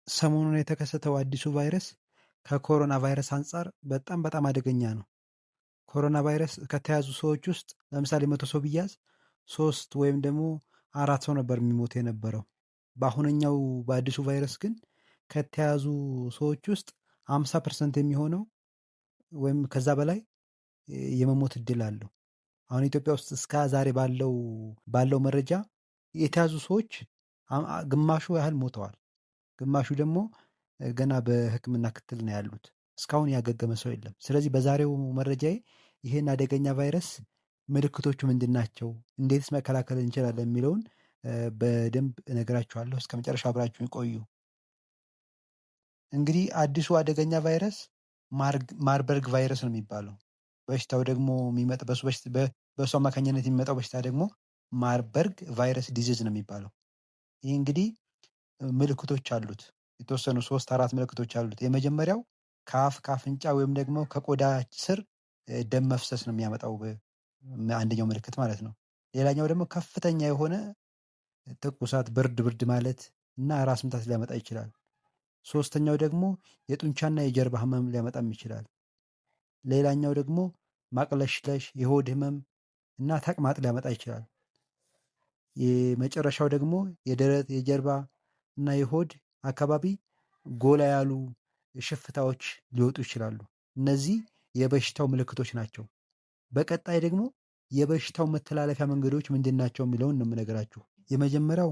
ሰሞኑን የተከሰተው አዲሱ ቫይረስ ከኮሮና ቫይረስ አንጻር በጣም አደገኛ ነው። ኮሮና ቫይረስ ከተያዙ ሰዎች ውስጥ ለምሳሌ 100 ሰው ቢያዝ 3 ወይም ደግሞ 4 ሰው ነበር የሚሞት የነበረው። በአሁነኛው በአዲሱ ቫይረስ ግን ከተያዙ ሰዎች ውስጥ 50% የሚሆነው ወይም ከዛ በላይ የመሞት እድል አለው። አሁን ኢትዮጵያ ውስጥ እስከ ዛሬ ባለው መረጃ የተያዙ ሰዎች ግማሹ ያህል ሞተዋል። ግማሹ ደግሞ ገና በሕክምና ክትትል ነው ያሉት። እስካሁን ያገገመ ሰው የለም። ስለዚህ በዛሬው መረጃዬ ይህን አደገኛ ቫይረስ ምልክቶቹ ምንድን ናቸው፣ እንዴትስ መከላከል እንችላለን የሚለውን በደንብ እነግራችኋለሁ። እስከ መጨረሻ አብራችሁን ቆዩ። እንግዲህ አዲሱ አደገኛ ቫይረስ ማርበርግ ቫይረስ ነው የሚባለው። በሽታው ደግሞ በእሱ አማካኝነት የሚመጣው በሽታ ደግሞ ማርበርግ ቫይረስ ዲዚዝ ነው የሚባለው። ይህ እንግዲህ ምልክቶች አሉት። የተወሰኑ 3-4 ምልክቶች አሉት። የመጀመሪያው ከአፍንጫ ወይም ደግሞ ከቆዳ ስር ደም መፍሰስ ነው የሚያመጣው፣ አንደኛው ምልክት ማለት ነው። ሌላኛው ደግሞ ከፍተኛ የሆነ ትኩሳት፣ ብርድ ማለት እና ራስ ምታት ሊያመጣ ይችላል። ሶስተኛው ደግሞ የጡንቻና የጀርባ ህመም ሊያመጣም ይችላል። ሌላኛው ደግሞ ማቅለሽለሽ፣ የሆድ ህመም እና ተቅማጥ ሊያመጣ ይችላል። የመጨረሻው ደግሞ የደረት፣ የጀርባ እና የሆድ አካባቢ ጎላ ያሉ ሽፍታዎች ሊወጡ ይችላሉ። እነዚህ የበሽታው ምልክቶች ናቸው። በቀጣይ ደግሞ የበሽታው መተላለፊያ መንገዶች ምንድን ናቸው የሚለውን ነው የምነግራችሁ። የመጀመሪያው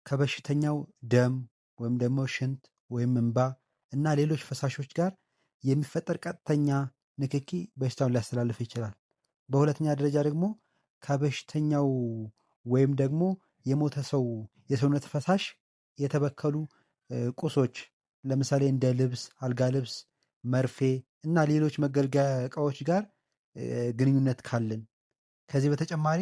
ከበሽተኛው ደም ወይም ደግሞ ሽንት ወይም እንባ እና ሌሎች ፈሳሾች ጋር የሚፈጠር ቀጥተኛ ንክኪ በሽታውን ሊያስተላልፍ ይችላል። በሁለተኛ ደረጃ ደግሞ ከበሽተኛው ወይም ደግሞ የሞተ ሰው የሰውነት ፈሳሽ የተበከሉ ቁሶች ለምሳሌ እንደ ልብስ፣ አልጋ ልብስ፣ መርፌ እና ሌሎች መገልገያ እቃዎች ጋር ግንኙነት ካለን፣ ከዚህ በተጨማሪ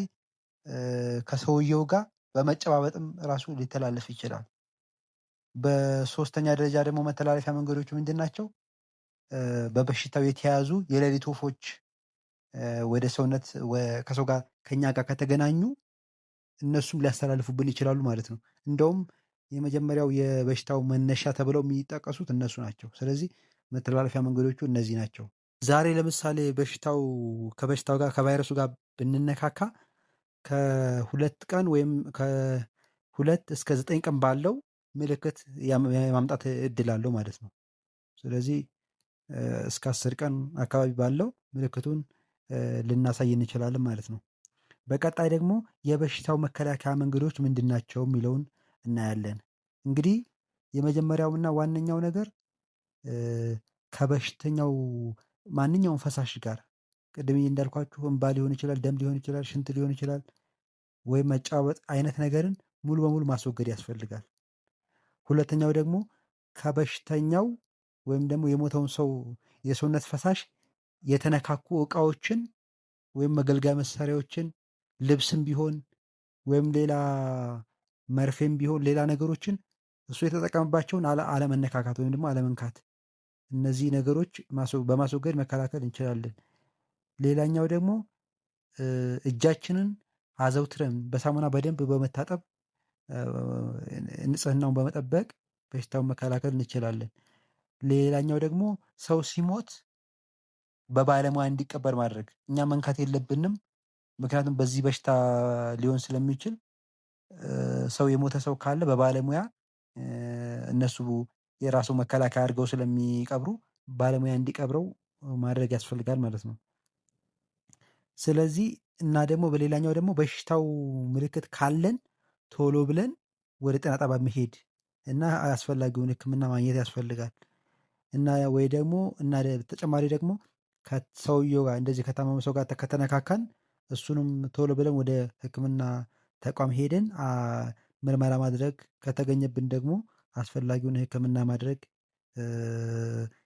ከሰውየው ጋር በመጨባበጥም ራሱ ሊተላለፍ ይችላል። በሶስተኛ ደረጃ ደግሞ መተላለፊያ መንገዶቹ ምንድን ናቸው? በበሽታው የተያዙ የሌሊት ወፎች ወደ ሰውነት ከሰው ጋር ከኛ ጋር ከተገናኙ እነሱም ሊያስተላልፉብን ይችላሉ ማለት ነው። እንደውም የመጀመሪያው የበሽታው መነሻ ተብለው የሚጠቀሱት እነሱ ናቸው። ስለዚህ መተላለፊያ መንገዶቹ እነዚህ ናቸው። ዛሬ ለምሳሌ ከበሽታው ጋር ከቫይረሱ ጋር ብንነካካ ከ2 ቀን ወይም ከ2 እስከ 9 ቀን ባለው ምልክት የማምጣት እድል አለው ማለት ነው። ስለዚህ እስከ 10 ቀን አካባቢ ባለው ምልክቱን ልናሳይ እንችላለን ማለት ነው። በቀጣይ ደግሞ የበሽታው መከላከያ መንገዶች ምንድን ናቸው የሚለውን እናያለን። እንግዲህ የመጀመሪያውና ዋነኛው ነገር ከበሽተኛው ማንኛውም ፈሳሽ ጋር ቅድም እንዳልኳችሁ እንባ ሊሆን ይችላል፣ ደም ሊሆን ይችላል፣ ሽንት ሊሆን ይችላል፣ ወይም መጫወጥ አይነት ነገርን ሙሉ በሙሉ ማስወገድ ያስፈልጋል። ሁለተኛው ደግሞ ከበሽተኛው ወይም ደግሞ የሞተውን ሰው የሰውነት ፈሳሽ የተነካኩ እቃዎችን ወይም መገልገያ መሳሪያዎችን ልብስም ቢሆን ወይም ሌላ መርፌም ቢሆን ሌላ ነገሮችን እሱ የተጠቀመባቸውን አለመነካካት ወይም ደግሞ አለመንካት፣ እነዚህ ነገሮች በማስወገድ መከላከል እንችላለን። ሌላኛው ደግሞ እጃችንን አዘውትረን በሳሙና በደንብ በመታጠብ ንጽህናውን በመጠበቅ በሽታውን መከላከል እንችላለን። ሌላኛው ደግሞ ሰው ሲሞት በባለሙያ እንዲቀበር ማድረግ፣ እኛ መንካት የለብንም። ምክንያቱም በዚህ በሽታ ሊሆን ስለሚችል ሰው የሞተ ሰው ካለ በባለሙያ እነሱ የራሱ መከላከያ አድርገው ስለሚቀብሩ ባለሙያ እንዲቀብረው ማድረግ ያስፈልጋል ማለት ነው። ስለዚህ እና ደግሞ በሌላኛው ደግሞ በሽታው ምልክት ካለን ቶሎ ብለን ወደ ጤና ጣቢያ መሄድ እና አስፈላጊውን ሕክምና ማግኘት ያስፈልጋል። እና ወይ ደግሞ እና ተጨማሪ ደግሞ ከሰውየው ጋር እንደዚህ ከታመመ ሰው ጋር ከተነካካን እሱንም ቶሎ ብለን ወደ ሕክምና ተቋም ሄደን ምርመራ ማድረግ፣ ከተገኘብን ደግሞ አስፈላጊውን ሕክምና ማድረግ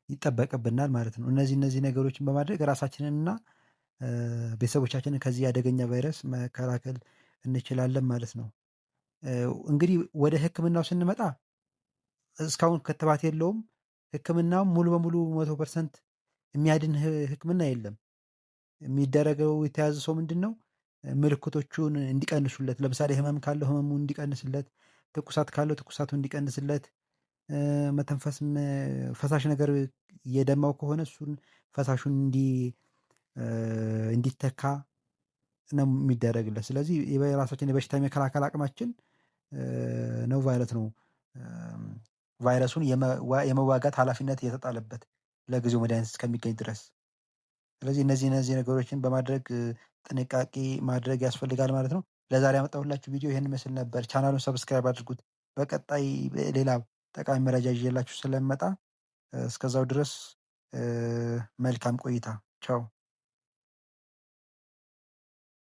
ይጠበቅብናል ማለት ነው። እነዚህ ነገሮችን በማድረግ ራሳችንንና ቤተሰቦቻችንን ከዚህ አደገኛ ቫይረስ መከላከል እንችላለን ማለት ነው። እንግዲህ ወደ ሕክምናው ስንመጣ እስካሁን ክትባት የለውም። ሕክምናው ሙሉ በሙሉ 100% የሚያድን ሕክምና የለም። የሚደረገው የተያዘ ሰው ምንድን ነው ምልክቶቹን እንዲቀንሱለት፣ ለምሳሌ ህመም ካለው ህመሙ እንዲቀንስለት፣ ትኩሳት ካለው ትኩሳቱ እንዲቀንስለት፣ መተንፈስም ፈሳሽ ነገር እየደማው ከሆነ እሱን ፈሳሹን እንዲተካ ነው የሚደረግለት። ስለዚህ የራሳችን የበሽታ የመከላከል አቅማችን ነው ማለት ነው ቫይረሱን የመዋጋት ኃላፊነት የተጣለበት ለጊዜው መድኃኒት እስከሚገኝ ድረስ። ስለዚህ እነዚህ ነገሮችን በማድረግ ጥንቃቄ ማድረግ ያስፈልጋል ማለት ነው። ለዛሬ ያመጣሁላችሁ ቪዲዮ ይህን ይመስል ነበር። ቻናሉን ሰብስክራይብ አድርጉት። በቀጣይ ሌላ ጠቃሚ መረጃ ይዤላችሁ ስለምመጣ እስከዛው ድረስ መልካም ቆይታ። ቻው